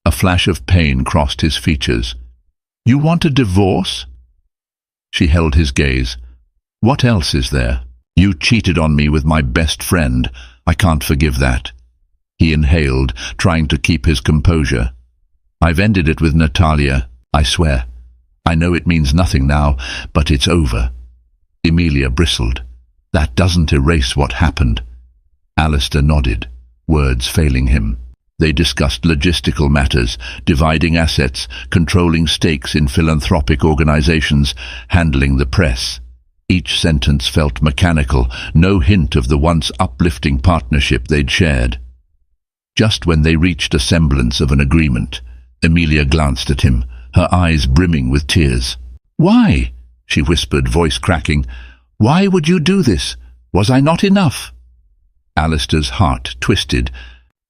A flash of pain crossed his features. "You want a divorce?" She held his gaze. "What else is there? You cheated on me with my best friend. I can't forgive that." He inhaled, trying to keep his composure. "I've ended it with Natalia, I swear. I know it means nothing now, but it's over." Emilia bristled. "That doesn't erase what happened." Alistair nodded, words failing him. They discussed logistical matters, dividing assets, controlling stakes in philanthropic organizations, handling the press. Each sentence felt mechanical, no hint of the once uplifting partnership they'd shared. Just when they reached a semblance of an agreement, Emilia glanced at him, her eyes brimming with tears. "Why?" she whispered, voice cracking. "Why would you do this? Was I not enough?" Alistair's heart twisted.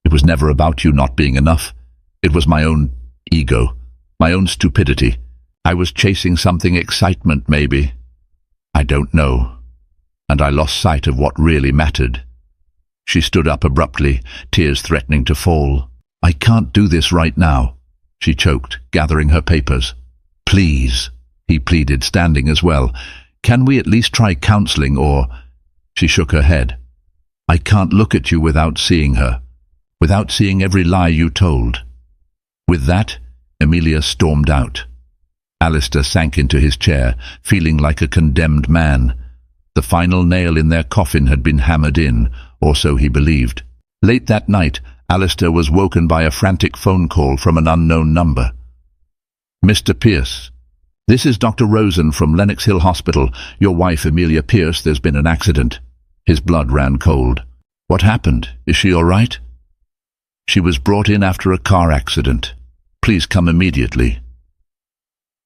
"It was never about you not being enough. It was my own ego, my own stupidity. I was chasing something excitement, maybe. I don't know. And I lost sight of what really mattered." She stood up abruptly, tears threatening to fall. "I can't do this right now," she choked, gathering her papers. "Please," he pleaded, standing as well. "Can we at least try counseling or—" She shook her head. "I can't look at you without seeing her, without seeing every lie you told." With that, Emilia stormed out. Alistair sank into his chair, feeling like a condemned man. The final nail in their coffin had been hammered in, or so he believed. Late that night, Alistair was woken by a frantic phone call from an unknown number. "Mr. Pierce, this is Dr. Rosen from Lenox Hill Hospital. Your wife, Amelia Pierce, there's been an accident." His blood ran cold. "What happened? Is she all right?" "She was brought in after a car accident. Please come immediately."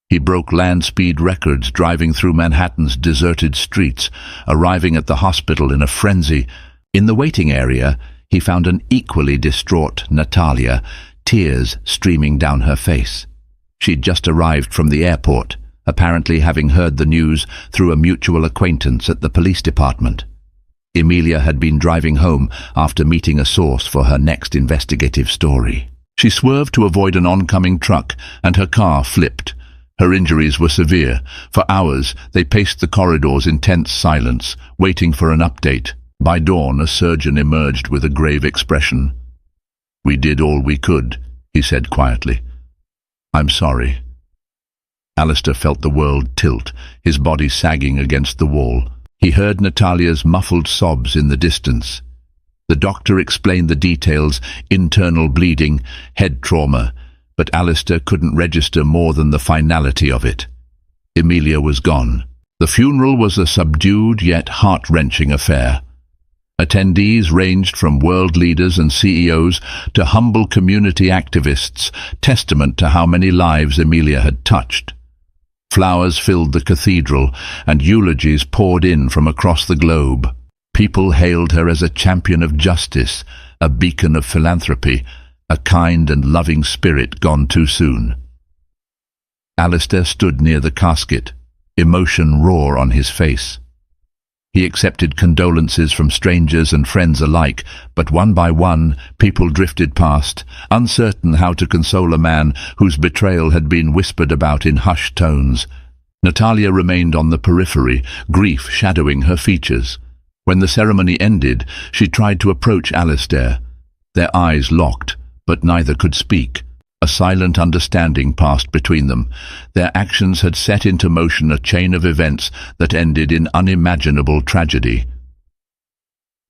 He broke land speed records driving through Manhattan's deserted streets, arriving at the hospital in a frenzy. In the waiting area, he found an equally distraught Natalia, tears streaming down her face. She'd just arrived from the airport, apparently having heard the news through a mutual acquaintance at the police department. Amelia had been driving home after meeting a source for her next investigative story. She swerved to avoid an oncoming truck, and her car flipped. Her injuries were severe. For hours, they paced the corridors in tense silence, waiting for an update. By dawn, a surgeon emerged with a grave expression. "We did all we could," he said quietly. "I'm sorry." Alistair felt the world tilt, his body sagging against the wall. He heard Natalia's muffled sobs in the distance. The doctor explained the details: internal bleeding, head trauma, but Alistair couldn't register more than the finality of it. Amelia was gone. The funeral was a subdued yet heart-wrenching affair. Attendees ranged from world leaders and CEOs to humble community activists, testament to how many lives Amelia had touched. Flowers filled the cathedral, and eulogies poured in from across the globe. People hailed her as a champion of justice, a beacon of philanthropy, a kind and loving spirit gone too soon. Alistair stood near the casket, emotion raw on his face. He accepted condolences from strangers and friends alike, but one by one, people drifted past, uncertain how to console a man whose betrayal had been whispered about in hushed tones. Natalia remained on the periphery, grief shadowing her features. When the ceremony ended, she tried to approach Alistair. Their eyes locked, but neither could speak. A silent understanding passed between them. Their actions had set into motion a chain of events that ended in unimaginable tragedy.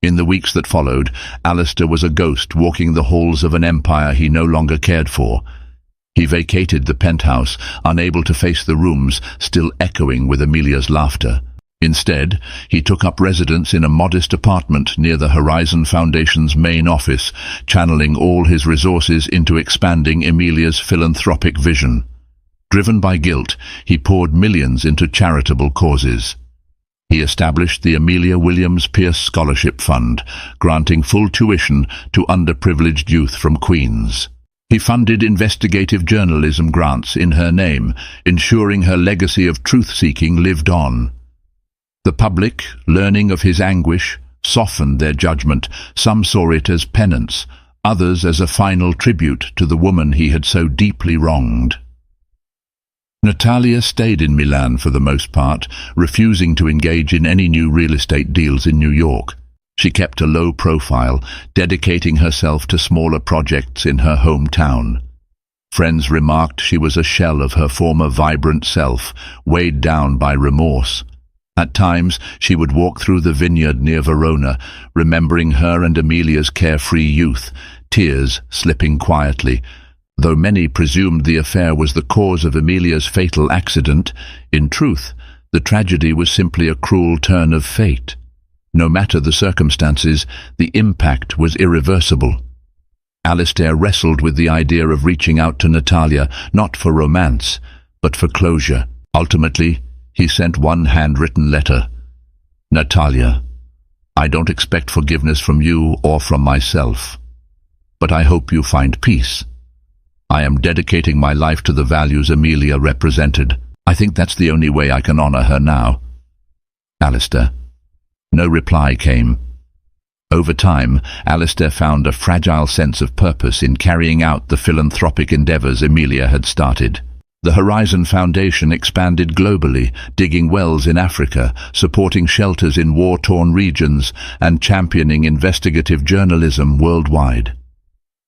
In the weeks that followed, Alistair was a ghost walking the halls of an empire he no longer cared for. He vacated the penthouse, unable to face the rooms still echoing with Amelia's laughter. Instead, he took up residence in a modest apartment near the Horizon Foundation's main office, channeling all his resources into expanding Amelia's philanthropic vision. Driven by guilt, he poured millions into charitable causes. He established the Amelia Williams Pierce Scholarship Fund, granting full tuition to underprivileged youth from Queens. He funded investigative journalism grants in her name, ensuring her legacy of truth-seeking lived on. The public, learning of his anguish, softened their judgment. Some saw it as penance, others as a final tribute to the woman he had so deeply wronged. Natalia stayed in Milan for the most part, refusing to engage in any new real estate deals in New York. She kept a low profile, dedicating herself to smaller projects in her hometown. Friends remarked she was a shell of her former vibrant self, weighed down by remorse. At times, she would walk through the vineyard near Verona, remembering her and Amelia's carefree youth, tears slipping quietly. Though many presumed the affair was the cause of Amelia's fatal accident, in truth, the tragedy was simply a cruel turn of fate. No matter the circumstances, the impact was irreversible. Alistair wrestled with the idea of reaching out to Natalia, not for romance, but for closure. Ultimately, he sent one handwritten letter. "Natalia, I don't expect forgiveness from you or from myself, but I hope you find peace. I am dedicating my life to the values Amelia represented. I think that's the only way I can honor her now. Alistair." No reply came. Over time, Alistair found a fragile sense of purpose in carrying out the philanthropic endeavors Amelia had started. The Horizon Foundation expanded globally, digging wells in Africa, supporting shelters in war-torn regions, and championing investigative journalism worldwide.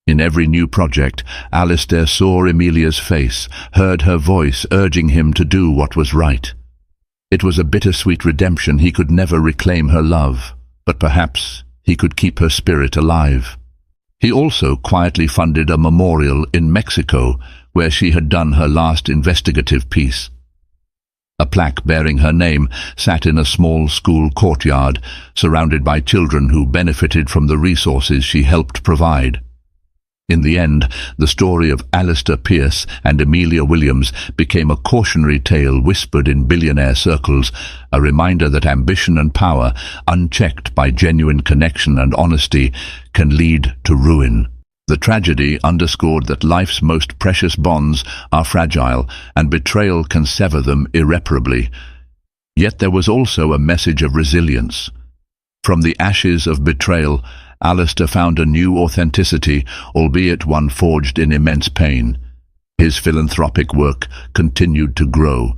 In every new project, Alistair saw Amelia's face, heard her voice urging him to do what was right. It was a bittersweet redemption. He could never reclaim her love, but perhaps he could keep her spirit alive. He also quietly funded a memorial in Mexico, where she had done her last investigative piece. A plaque bearing her name sat in a small school courtyard, surrounded by children who benefited from the resources she helped provide. In the end, the story of Alistair Pierce and Amelia Williams became a cautionary tale whispered in billionaire circles, a reminder that ambition and power, unchecked by genuine connection and honesty, can lead to ruin. The tragedy underscored that life's most precious bonds are fragile, and betrayal can sever them irreparably. Yet there was also a message of resilience. From the ashes of betrayal, Alistair found a new authenticity, albeit one forged in immense pain. His philanthropic work continued to grow,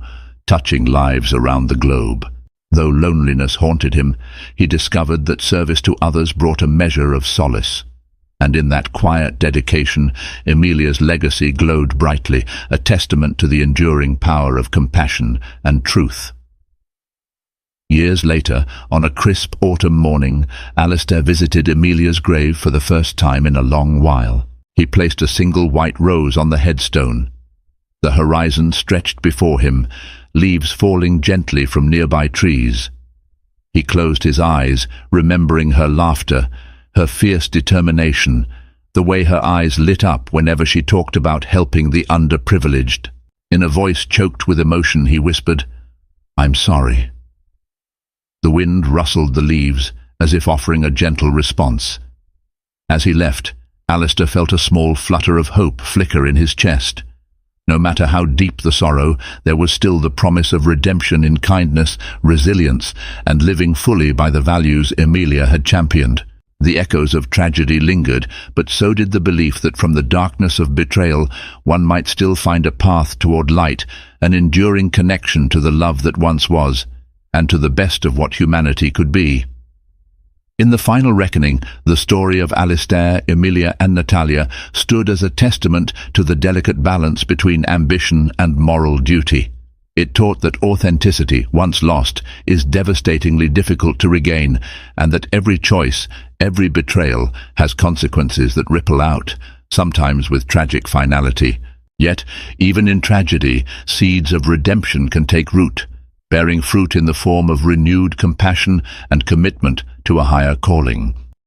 touching lives around the globe. Though loneliness haunted him, he discovered that service to others brought a measure of solace. And in that quiet dedication, Amelia's legacy glowed brightly, a testament to the enduring power of compassion and truth. Years later, on a crisp autumn morning, Alistair visited Amelia's grave for the first time in a long while. He placed a single white rose on the headstone. The horizon stretched before him, leaves falling gently from nearby trees. He closed his eyes, remembering her laughter, her fierce determination, the way her eyes lit up whenever she talked about helping the underprivileged. In a voice choked with emotion, he whispered, "I'm sorry." The wind rustled the leaves, as if offering a gentle response. As he left, Alistair felt a small flutter of hope flicker in his chest. No matter how deep the sorrow, there was still the promise of redemption in kindness, resilience, and living fully by the values Amelia had championed. The echoes of tragedy lingered, but so did the belief that from the darkness of betrayal, one might still find a path toward light, an enduring connection to the love that once was, and to the best of what humanity could be. In the final reckoning, the story of Alistair, Amelia, and Natalia stood as a testament to the delicate balance between ambition and moral duty. It taught that authenticity, once lost, is devastatingly difficult to regain, and that every choice, every betrayal, has consequences that ripple out, sometimes with tragic finality. Yet, even in tragedy, seeds of redemption can take root, bearing fruit in the form of renewed compassion and commitment to a higher calling.